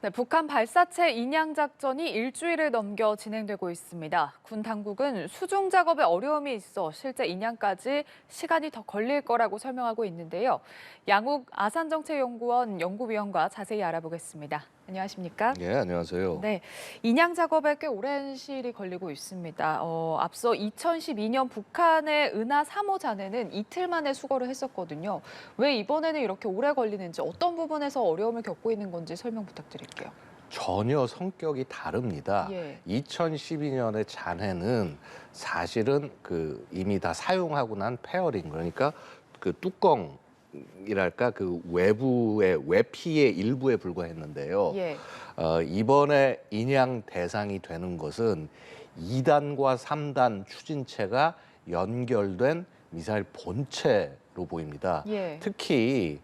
네, 북한 발사체 인양 작전이 일주일을 넘겨 진행되고 있습니다. 군 당국은 수중 작업에 어려움이 있어 실제 인양까지 시간이 더 걸릴 거라고 설명하고 있는데요. 양욱 아산정책연구원 연구위원과 자세히 알아보겠습니다. 안녕하십니까? 예, 안녕하세요. 네, 인양 작업에 꽤 오랜 시일이 걸리고 있습니다. 앞서 2012년 북한의 은하 3호 잔해는 이틀 만에 수거를 했었거든요. 왜 이번에는 이렇게 오래 걸리는지, 어떤 부분에서 어려움을 겪고 있는 건지 설명 부탁드릴게요. 전혀 성격이 다릅니다. 예. 2012년의 잔해는 사실은 이미 다 사용하고 난 페어링, 그러니까 그 뚜껑이랄까 그 외부의 외피의 일부에 불과했는데요. 예. 이번에 인양 대상이 되는 것은 2단과 3단 추진체가 연결된 미사일 본체로 보입니다. 예. 특히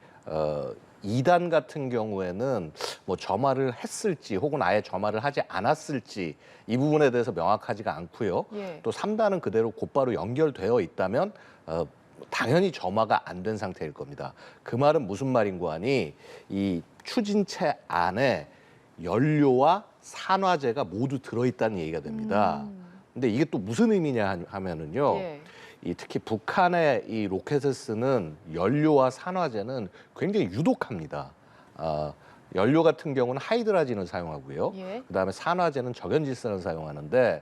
2단 같은 경우에는 뭐 점화를 했을지 혹은 아예 점화를 하지 않았을지 이 부분에 대해서 명확하지가 않고요. 예. 또 3단은 그대로 곧바로 연결되어 있다면 당연히 점화가 안 된 상태일 겁니다. 그 말은 무슨 말인고 하니 이 추진체 안에 연료와 산화제가 모두 들어있다는 얘기가 됩니다. 근데 이게 또 무슨 의미냐 하면은요. 예. 특히 북한의 이 로켓에 쓰는 연료와 산화제는 굉장히 유독합니다. 연료 같은 경우는 하이드라진을 사용하고요. 예. 그다음에 산화제는 적연질산을 사용하는데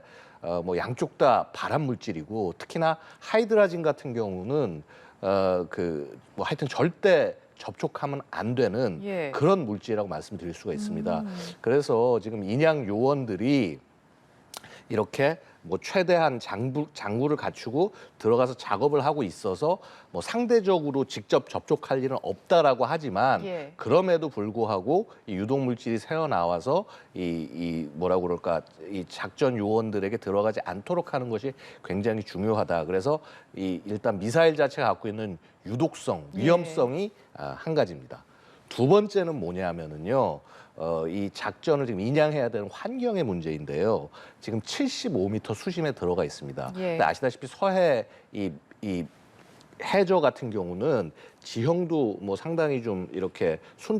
뭐 양쪽 다 발암 물질이고 특히나 하이드라진 같은 경우는 뭐 하여튼 절대 접촉하면 안 되는 예. 그런 물질이라고 말씀드릴 수가 있습니다. 그래서 지금 인양 요원들이 이렇게 뭐 최대한 장구를 갖추고 들어가서 작업을 하고 있어서 뭐 상대적으로 직접 접촉할 일은 없다라고 하지만 예. 그럼에도 불구하고 이 유독 물질이 새어 나와서 이 뭐라고 그럴까 이 작전 요원들에게 들어가지 않도록 하는 것이 굉장히 중요하다. 그래서 일단 미사일 자체가 갖고 있는 유독성, 위험성이 한 가지입니다. 두 번째는 뭐냐면은요. 이 작전을 지금 인양해야 되는 환경의 문제인데요. 지금 75m 수심에 들어가 있습니다. 예. 근데 아시다시피 서해 이 해저 같은 경우는 지형도 뭐 상당히 좀 이렇게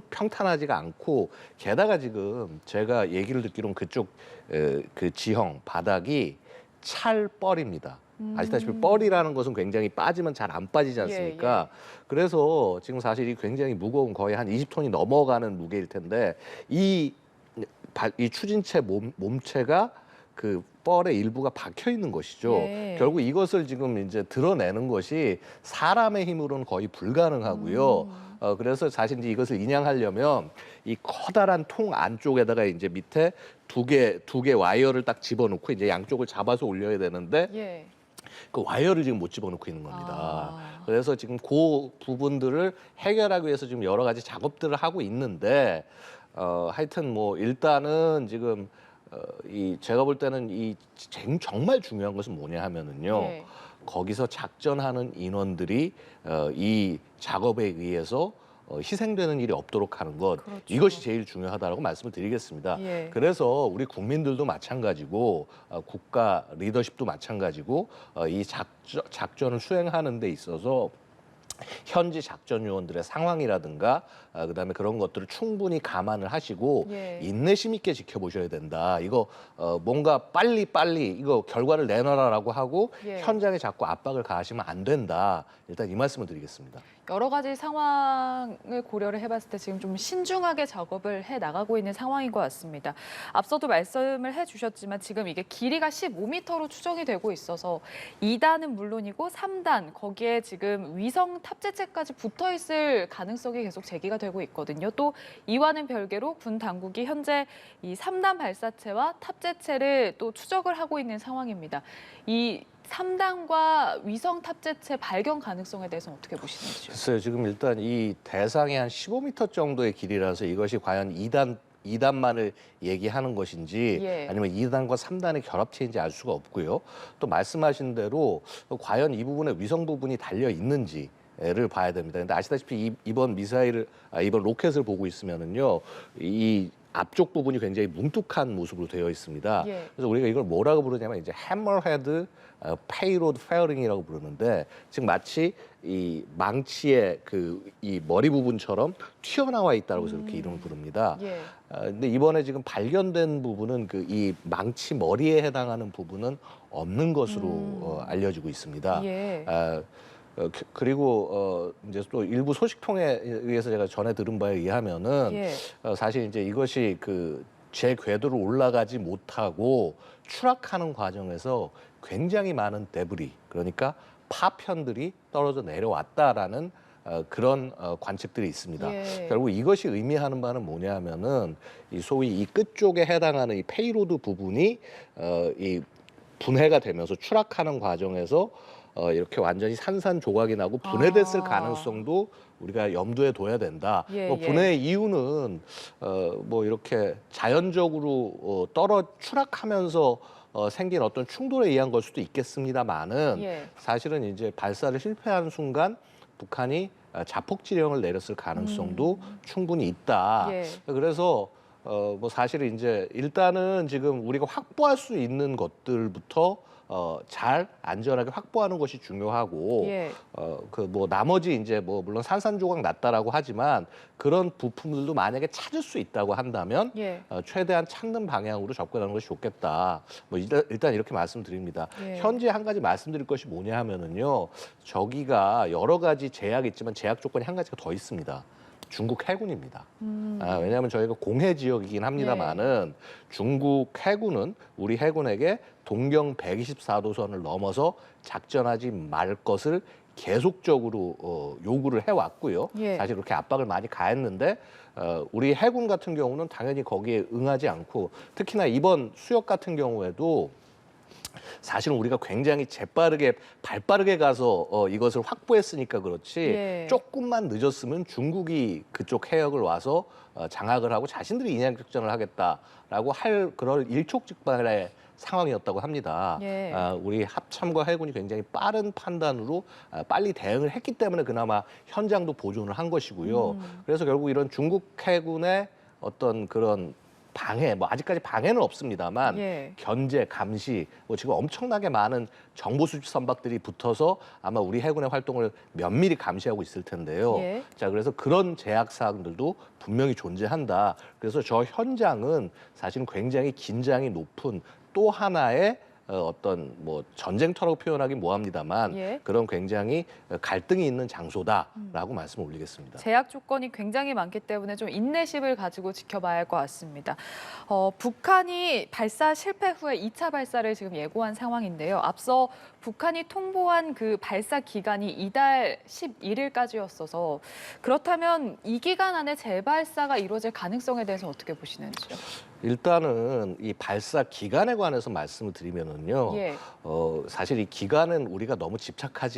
평탄하지가 않고 게다가 지금 제가 얘기를 듣기로는 그쪽 그 지형 바닥이 찰뻘입니다. 아시다시피 뻘이라는 것은 굉장히 빠지면 잘 안 빠지지 않습니까? 그래서 지금 사실 이 굉장히 무거운 거의 한 20톤이 넘어가는 무게일 텐데 이 추진체 몸체가 그 뻘의 일부가 박혀 있는 것이죠. 예. 결국 이것을 지금 이제 드러내는 것이 사람의 힘으로는 거의 불가능하고요. 그래서 사실 이제 이것을 인양하려면 이 커다란 통 안쪽에다가 이제 밑에 두 개 와이어를 딱 집어넣고 이제 양쪽을 잡아서 올려야 되는데 예. 그 와이어를 지금 못 집어넣고 있는 겁니다. 그래서 지금 그 부분들을 해결하기 위해서 지금 여러 가지 작업들을 하고 있는데 하여튼 뭐 일단은 지금 제가 볼 때는 정말 중요한 것은 뭐냐 하면은요. 예. 거기서 작전하는 인원들이 이 작업에 의해서 희생되는 일이 없도록 하는 것, 그렇죠. 이것이 제일 중요하다고 말씀을 드리겠습니다. 예. 그래서 우리 국민들도 마찬가지고 국가 리더십도 마찬가지고 이 작전을 수행하는 데 있어서 현지 작전 요원들의 상황이라든가 그다음에 그런 것들을 충분히 감안을 하시고 예. 인내심 있게 지켜보셔야 된다. 이거 뭔가 빨리 이거 결과를 내놔라라고 하고 예. 현장에 자꾸 압박을 가하시면 안 된다. 일단 이 말씀을 드리겠습니다. 여러 가지 상황을 고려를 해봤을 때 지금 좀 신중하게 작업을 해 나가고 있는 상황인 것 같습니다. 앞서도 말씀을 해주셨지만 지금 이게 길이가 15m로 추정이 되고 있어서 2단은 물론이고 3단 거기에 지금 위성 탑재체까지 붙어 있을 가능성이 계속 제기가 되고 있거든요. 또 이와는 별개로 군 당국이 현재 이 3단 발사체와 탑재체를 또 추적을 하고 있는 상황입니다. 이 3단과 위성 탑재체 발견 가능성에 대해서는 어떻게 보시는지요? 글쎄요, 지금 일단 이 대상이 한 15m 정도의 길이라서 이것이 과연 2단만을 얘기하는 것인지 예. 아니면 아니면 2단과 3단의 결합체인지 알 수가 없고요. 또 말씀하신 대로 과연 이 부분에 위성 부분이 달려 있는지를 봐야 됩니다. 근데 아시다시피 이번 로켓을 보고 있으면은요, 앞쪽 부분이 굉장히 뭉툭한 모습으로 되어 있습니다. 예. 그래서 우리가 이걸 뭐라고 부르냐면 이제 해머헤드 페이로드 페어링이라고 부르는데, 즉 마치 이 망치의 그 이 머리 부분처럼 튀어나와 있다고 해서 이렇게 이름을 부릅니다. 예. 근데 이번에 지금 발견된 부분은 그 이 망치 머리에 해당하는 부분은 없는 것으로 알려지고 있습니다. 예. 그리고 이제 또 일부 소식통에 의해서 제가 전해 들은 바에 의하면은 예. 사실 이제 이것이 그 제 궤도로 올라가지 못하고 추락하는 과정에서 굉장히 많은 데브리, 그러니까 파편들이 떨어져 내려왔다라는 그런 관측들이 있습니다. 예. 결국 이것이 의미하는 바는 뭐냐면은 이 소위 이 끝쪽에 해당하는 이 페이로드 부분이 이 분해가 되면서 추락하는 과정에서 이렇게 완전히 산산조각이 나고 분해됐을 아. 가능성도 우리가 염두에 둬야 된다. 예, 뭐 예. 분해의 이유는 뭐 이렇게 자연적으로 추락하면서 생긴 어떤 충돌에 의한 걸 수도 있겠습니다만은 예. 사실은 이제 발사를 실패한 순간 북한이 자폭 지령을 내렸을 가능성도 충분히 있다. 예. 그래서 뭐 사실은 이제 일단은 지금 우리가 확보할 수 있는 것들부터 잘 안전하게 확보하는 것이 중요하고 예. 그 뭐 나머지 이제 뭐 물론 산산조각 났다라고 하지만 그런 부품들도 만약에 찾을 수 있다고 한다면 예. 최대한 찾는 방향으로 접근하는 것이 좋겠다. 뭐 일단 이렇게 말씀드립니다. 예. 현재 한 가지 말씀드릴 것이 뭐냐 하면은요. 저기가 여러 가지 제약이 있지만 제약 조건이 한 가지가 더 있습니다. 중국 해군입니다. 왜냐하면 저희가 공해 지역이긴 합니다만은 중국 해군은 우리 해군에게 동경 124도선을 넘어서 작전하지 말 것을 계속적으로 요구를 해왔고요. 예. 사실 그렇게 압박을 많이 가했는데 우리 해군 같은 경우는 당연히 거기에 응하지 않고, 특히나 이번 수역 같은 경우에도 사실은 우리가 굉장히 재빠르게 발빠르게 가서 이것을 확보했으니까 그렇지 예. 조금만 늦었으면 중국이 그쪽 해역을 와서 장악을 하고 자신들이 인양 작전을 하겠다라고 할 그럴 일촉즉발의 상황이었다고 합니다. 예. 우리 합참과 해군이 굉장히 빠른 판단으로 빨리 대응을 했기 때문에 그나마 현장도 보존을 한 것이고요. 그래서 결국 이런 중국 해군의 어떤 그런 방해, 뭐 아직까지 방해는 없습니다만 예. 견제, 감시, 뭐 지금 엄청나게 많은 정보 수집 선박들이 붙어서 아마 우리 해군의 활동을 면밀히 감시하고 있을 텐데요. 예. 자, 그래서 그런 제약 사항들도 분명히 존재한다. 그래서 저 현장은 사실은 굉장히 긴장이 높은 또 하나의 어떤 뭐 전쟁터라고 표현하기 뭐합니다만 예. 그런 굉장히 갈등이 있는 장소다라고 말씀을 올리겠습니다. 제약 조건이 굉장히 많기 때문에 좀 인내심을 가지고 지켜봐야 할 것 같습니다. 북한이 발사 실패 후에 2차 발사를 지금 예고한 상황인데요. 앞서 북한이 통보한 그 발사 기간이 이달 11일까지였어서 그렇다면 이 기간 안에 재발사가 이루어질 가능성에 대해서 어떻게 보시는지요? 일단은 이 발사 기간에 관해서 말씀을 드리면은요. 예. 사실 이 기간은 우리가 너무 집착할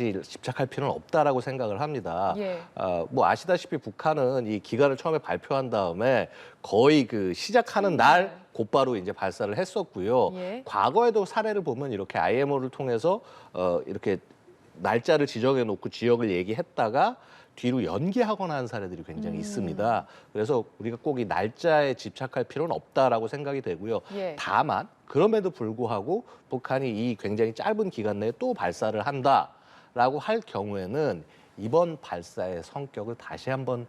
필요는 없다라고 생각을 합니다. 예. 뭐 아시다시피 북한은 이 기간을 처음에 발표한 다음에 거의 그 시작하는 날 곧바로 이제 발사를 했었고요. 예. 과거에도 사례를 보면 이렇게 IMO를 통해서 이렇게 날짜를 지정해 놓고 지역을 얘기했다가 뒤로 연기하거나 한 사례들이 굉장히 있습니다. 그래서 우리가 꼭 이 날짜에 집착할 필요는 없다라고 생각이 되고요. 예. 다만 그럼에도 불구하고 북한이 이 굉장히 짧은 기간 내에 또 발사를 한다라고 할 경우에는 이번 발사의 성격을 다시 한번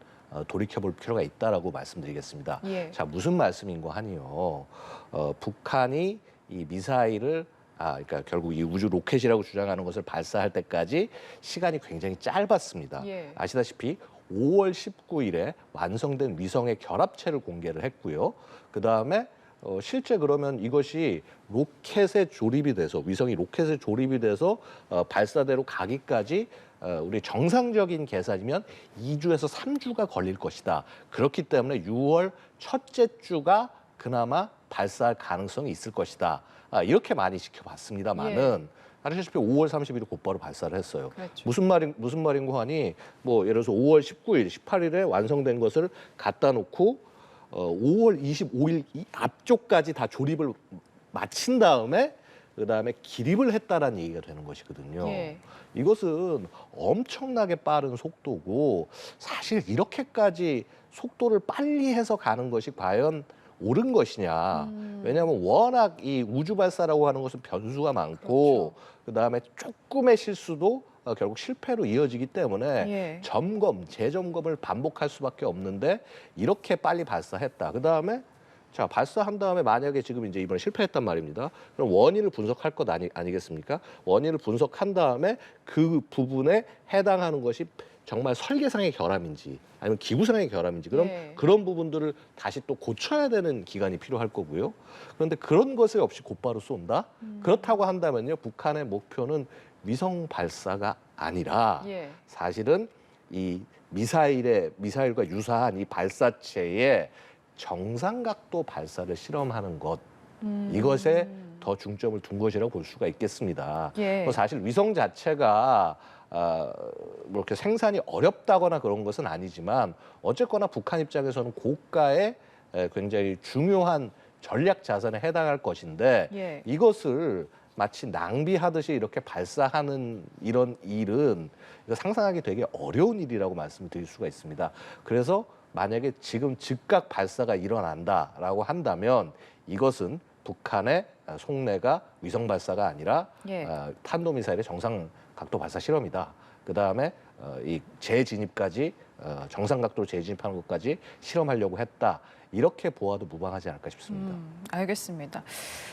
돌이켜볼 필요가 있다라고 말씀드리겠습니다. 예. 자, 무슨 말씀인고 하니요. 북한이 이 미사일을 그러니까 결국 이 우주 로켓이라고 주장하는 것을 발사할 때까지 시간이 굉장히 짧았습니다. 예. 아시다시피 5월 19일에 완성된 위성의 결합체를 공개를 했고요. 그 다음에 실제 그러면 이것이 로켓에 조립이 돼서 위성이 로켓에 조립이 돼서 발사대로 가기까지 우리 정상적인 계산이면 2주에서 3주가 걸릴 것이다. 그렇기 때문에 6월 첫째 주가 그나마 발사할 가능성이 있을 것이다. 이렇게 많이 지켜봤습니다만은 아시다시피 5월 30일에 곧바로 발사를 했어요. 그렇죠. 무슨 말인고 하니 뭐 예를 들어서 5월 19일, 18일에 완성된 것을 갖다 놓고 5월 25일 이 앞쪽까지 다 조립을 마친 다음에 그다음에 기립을 했다라는 얘기가 되는 것이거든요. 예. 이것은 엄청나게 빠른 속도고 사실 이렇게까지 속도를 빨리 해서 가는 것이 과연 옳은 것이냐. 왜냐하면 워낙 이 우주 발사라고 하는 것은 변수가 많고 그다음에 조금의 실수도 결국 실패로 이어지기 때문에 예. 점검, 재점검을 반복할 수밖에 없는데 이렇게 빨리 발사했다. 그다음에 자, 발사한 다음에 만약에 지금 이제 이번에 실패했단 말입니다. 그럼 원인을 분석할 것 아니겠습니까? 원인을 분석한 다음에 그 부분에 해당하는 것이 정말 설계상의 결함인지 아니면 기구상의 결함인지 그럼 예. 그런 부분들을 다시 또 고쳐야 되는 기간이 필요할 거고요. 그런데 그런 것이 없이 곧바로 쏜다? 그렇다고 한다면요. 북한의 목표는 위성 발사가 아니라 예. 사실은 이 미사일과 유사한 이 발사체의 정상각도 발사를 실험하는 것 이것에 더 중점을 둔 것이라고 볼 수가 있겠습니다. 예. 사실 위성 자체가 뭐 이렇게 생산이 어렵다거나 그런 것은 아니지만 어쨌거나 북한 입장에서는 고가의 굉장히 중요한 전략 자산에 해당할 것인데 예. 이것을 마치 낭비하듯이 이렇게 발사하는 이런 일은 이거 상상하기 되게 어려운 일이라고 말씀을 드릴 수가 있습니다. 그래서 만약에 지금 즉각 발사가 일어난다라고 한다면 이것은 북한의 속내가 위성 발사가 아니라 예. 탄도미사일의 정상 각도 발사 실험이다. 그다음에 이 재진입까지 정상 각도로 재진입하는 것까지 실험하려고 했다. 이렇게 보아도 무방하지 않을까 싶습니다. 알겠습니다.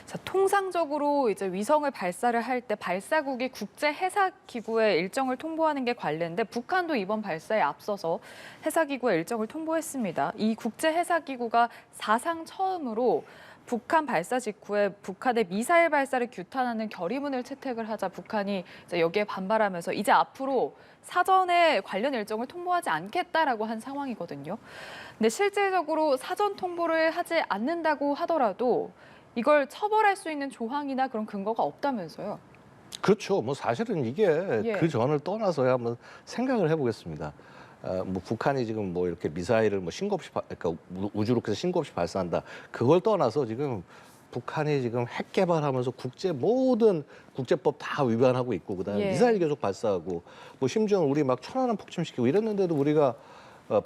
자, 통상적으로 이제 위성을 발사를 할 때 발사국이 국제 해상 기구에 일정을 통보하는 게 관례인데 북한도 이번 발사에 앞서서 해상 기구에 일정을 통보했습니다. 이 국제 해상 기구가 사상 처음으로 북한 발사 직후에 북한의 미사일 발사를 규탄하는 결의문을 채택을 하자 북한이 이제 여기에 반발하면서 이제 앞으로 사전에 관련 일정을 통보하지 않겠다라고 한 상황이거든요. 근데 실질적으로 사전 통보를 하지 않는다고 하더라도 이걸 처벌할 수 있는 조항이나 그런 근거가 없다면서요? 그렇죠. 뭐 사실은 이게 예. 그 전을 떠나서야 한번 생각을 해보겠습니다. 뭐 북한이 지금 뭐 이렇게 미사일을 뭐 신고 없이 그러니까 우주로켓을 신고 없이 발사한다. 그걸 떠나서 지금 북한이 지금 핵 개발하면서 모든 국제법 다 위반하고 있고 그다음에 예. 미사일 계속 발사하고 뭐 심지어 우리 막 천안함 폭침시키고 이랬는데도 우리가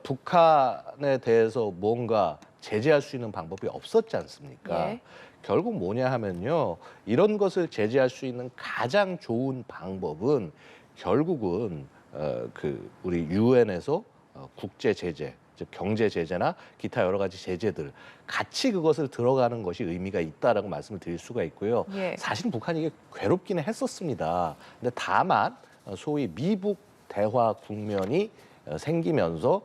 북한에 대해서 뭔가 제재할 수 있는 방법이 없었지 않습니까? 예. 결국 뭐냐 하면요. 이런 것을 제재할 수 있는 가장 좋은 방법은 결국은 우리 유엔에서 국제 제재, 즉 경제 제재나 기타 여러 가지 제재들 같이 그것을 들어가는 것이 의미가 있다라고 말씀을 드릴 수가 있고요. 예. 사실 북한이 이게 괴롭기는 했었습니다. 근데 다만 소위 미북 대화 국면이 생기면서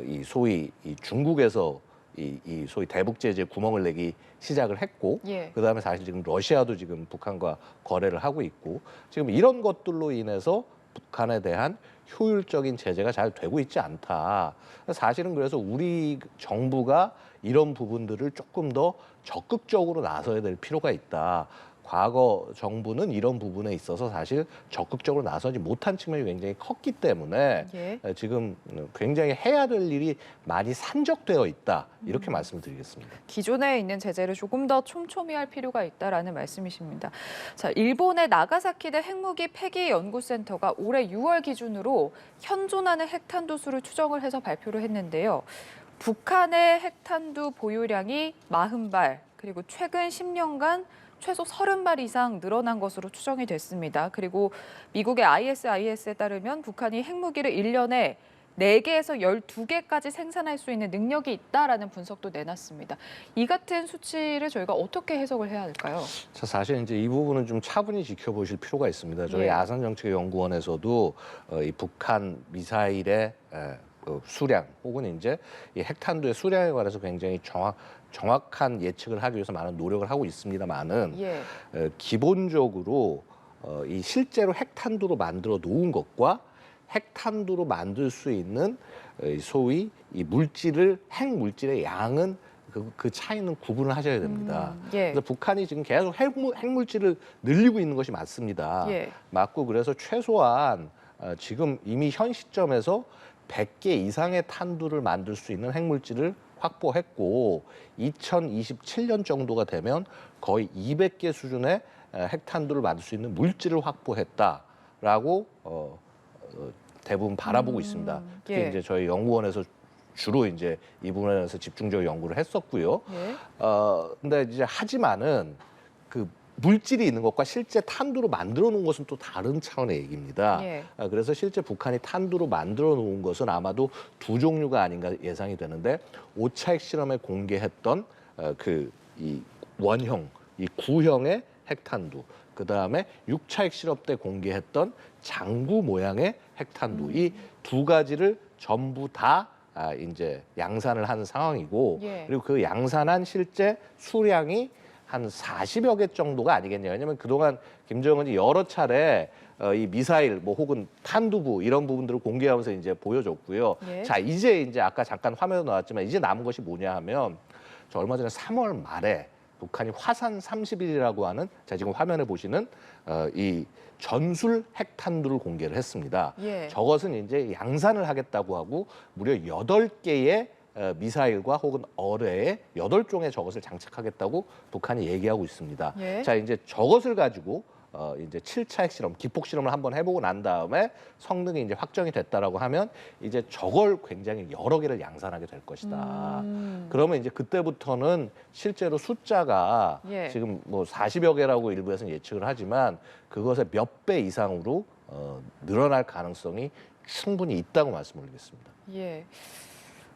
이 소위 이 중국에서 이 소위 대북 제재 구멍을 내기 시작을 했고 예. 그다음에 사실 지금 러시아도 지금 북한과 거래를 하고 있고 지금 이런 것들로 인해서 북한에 대한 효율적인 제재가 잘 되고 있지 않다. 사실은 그래서 우리 정부가 이런 부분들을 조금 더 적극적으로 나서야 될 필요가 있다. 과거 정부는 이런 부분에 있어서 사실 적극적으로 나서지 못한 측면이 굉장히 컸기 때문에 예. 지금 굉장히 해야 될 일이 많이 산적되어 있다. 이렇게 말씀을 드리겠습니다. 기존에 있는 제재를 조금 더 촘촘히 할 필요가 있다라는 말씀이십니다. 자, 일본의 나가사키대 핵무기 폐기 연구센터가 올해 6월 기준으로 현존하는 핵탄두 수를 추정을 해서 발표를 했는데요. 북한의 핵탄두 보유량이 40발, 그리고 최근 10년간 최소 30발 이상 늘어난 것으로 추정이 됐습니다. 그리고 미국의 ISIS에 따르면 북한이 핵무기를 1년에 4개에서 12개까지 생산할 수 있는 능력이 있다라는 분석도 내놨습니다. 이 같은 수치를 저희가 어떻게 해석을 해야 할까요? 자, 사실 이제 이 부분은 좀 차분히 지켜보실 필요가 있습니다. 저희 예. 아산정책연구원에서도 이 북한 미사일의 수량 혹은 이제 이 핵탄두의 수량에 관해서 굉장히 정확한 예측을 하기 위해서 많은 노력을 하고 있습니다만은 예. 기본적으로 이 실제로 핵탄두로 만들어 놓은 것과 핵탄두로 만들 수 있는 소위 이 핵 물질의 양은 그 차이는 구분을 하셔야 됩니다. 예. 그래서 북한이 지금 계속 핵물질을 늘리고 있는 것이 맞습니다. 예. 맞고 그래서 최소한 지금 이미 현 시점에서 100개 이상의 탄두를 만들 수 있는 핵물질을 확보했고 2027년 정도가 되면 거의 200개 수준의 핵탄두를 만들 수 있는 물질을 확보했다라고 대부분 바라보고 있습니다. 특히 예. 이제 저희 연구원에서 주로 이제 이 부분에 대해서 집중적으로 연구를 했었고요. 예. 근데 이제 하지만은 그 물질이 있는 것과 실제 탄두로 만들어 놓은 것은 또 다른 차원의 얘기입니다. 예. 그래서 실제 북한이 탄두로 만들어 놓은 것은 아마도 두 종류가 아닌가 예상이 되는데 5차 핵실험에 공개했던 이 원형, 이 구형의 핵탄두, 그 다음에 6차 핵실험 때 공개했던 장구 모양의 핵탄두, 이 두 가지를 전부 다 이제 양산을 한 상황이고, 예. 그리고 그 양산한 실제 수량이 한 40여 개 정도가 아니겠냐. 왜냐하면 그동안 김정은이 여러 차례 이 미사일 뭐 혹은 탄두부 이런 부분들을 공개하면서 이제 보여줬고요. 예. 자, 이제 아까 잠깐 화면에 나왔지만 이제 남은 것이 뭐냐 하면 저 얼마 전에 3월 말에 북한이 화산 30일이라고 하는, 자 지금 화면에 보시는 이 전술 핵탄두를 공개를 했습니다. 예. 저것은 이제 양산을 하겠다고 하고 무려 8개의 미사일과 혹은 어뢰에 8종의 저것을 장착하겠다고 북한이 얘기하고 있습니다. 예. 자, 이제 저것을 가지고 이제 7차 핵실험, 기폭 실험을 한번 해보고 난 다음에 성능이 이제 확정이 됐다라고 하면 이제 저걸 굉장히 여러 개를 양산하게 될 것이다. 그러면 이제 그때부터는 실제로 숫자가 예. 지금 뭐 40여 개라고 일부에서는 예측을 하지만 그것의 몇 배 이상으로 늘어날 가능성이 충분히 있다고 말씀드리겠습니다. 예.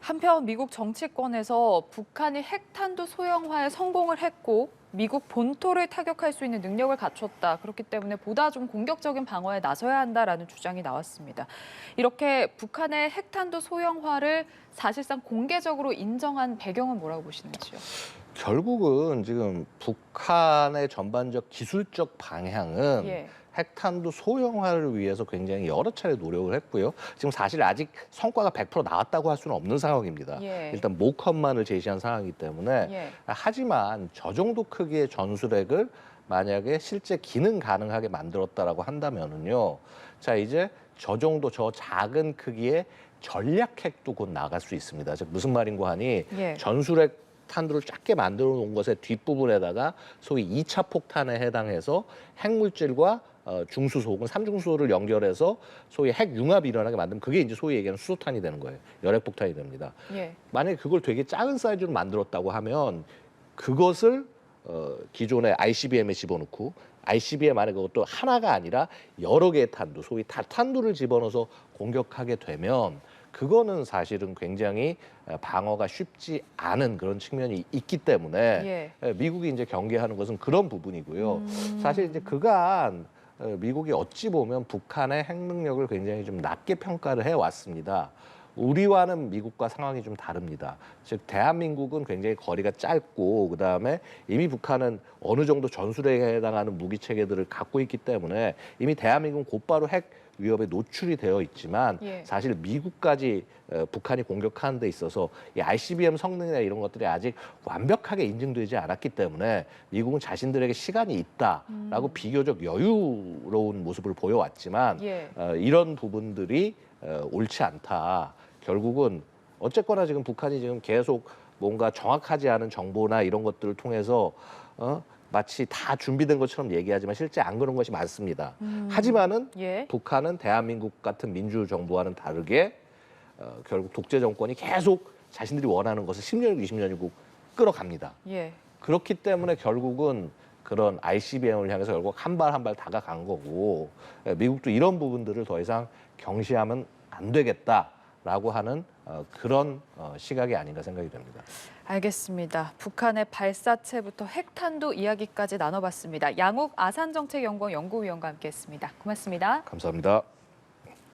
한편 미국 정치권에서 북한이 핵탄두 소형화에 성공을 했고 미국 본토를 타격할 수 있는 능력을 갖췄다. 그렇기 때문에 보다 좀 공격적인 방어에 나서야 한다라는 주장이 나왔습니다. 이렇게 북한의 핵탄두 소형화를 사실상 공개적으로 인정한 배경은 뭐라고 보시는지요? 결국은 지금 북한의 전반적 기술적 방향은 예. 핵탄두 소형화를 위해서 굉장히 여러 차례 노력을 했고요. 지금 사실 아직 성과가 100% 나왔다고 할 수는 없는 상황입니다. 예. 일단 모컷만을 제시한 상황이기 때문에 예. 하지만 저 정도 크기의 전술핵을 만약에 실제 기능 가능하게 만들었다라고 한다면은요. 자, 이제 저 정도 저 작은 크기의 전략핵도 곧 나갈 수 있습니다. 즉 무슨 말인고 하니 예. 전술핵 탄두를 작게 만들어 놓은 것의 뒷부분에다가 소위 2차 폭탄에 해당해서 핵물질과 중수소 혹은 삼중수소를 연결해서 소위 핵융합이 일어나게 만들면 그게 이제 소위 얘기하는 수소탄이 되는 거예요. 열핵폭탄이 됩니다. 예. 만약에 그걸 되게 작은 사이즈로 만들었다고 하면 그것을 기존의 ICBM에 집어넣고 ICBM 안에 그것도 하나가 아니라 여러 개의 탄두, 소위 다탄두를 집어넣어서 공격하게 되면 그거는 사실은 굉장히 방어가 쉽지 않은 그런 측면이 있기 때문에 미국이 이제 경계하는 것은 그런 부분이고요. 사실 이제 그간 미국이 어찌 보면 북한의 핵 능력을 굉장히 좀 낮게 평가를 해왔습니다. 우리와는 미국과 상황이 좀 다릅니다. 즉 대한민국은 굉장히 거리가 짧고 그다음에 이미 북한은 어느 정도 전술핵에 해당하는 무기 체계들을 갖고 있기 때문에 이미 대한민국은 곧바로 핵 위협에 노출이 되어 있지만 사실 미국까지 북한이 공격하는 데 있어서 이 ICBM 성능이나 이런 것들이 아직 완벽하게 인증되지 않았기 때문에 미국은 자신들에게 시간이 있다라고 비교적 여유로운 모습을 보여왔지만 이런 부분들이 옳지 않다. 결국은 어쨌거나 지금 북한이 지금 계속 뭔가 정확하지 않은 정보나 이런 것들을 통해서 마치 다 준비된 것처럼 얘기하지만 실제 안 그런 것이 많습니다. 하지만은 북한은 대한민국 같은 민주정부와는 다르게 결국 독재 정권이 계속 자신들이 원하는 것을 10년이고 20년이고 끌어갑니다. 그렇기 때문에 결국은 그런 ICBM을 향해서 결국 한 발 한 발 다가간 거고 미국도 이런 부분들을 더 이상 경시하면 안 되겠다라고 하는 그런 시각이 아닌가 생각이 됩니다. 알겠습니다. 북한의 발사체부터 핵탄두 이야기까지 나눠봤습니다. 양욱 아산정책연구원 연구위원과 함께했습니다. 고맙습니다. 감사합니다.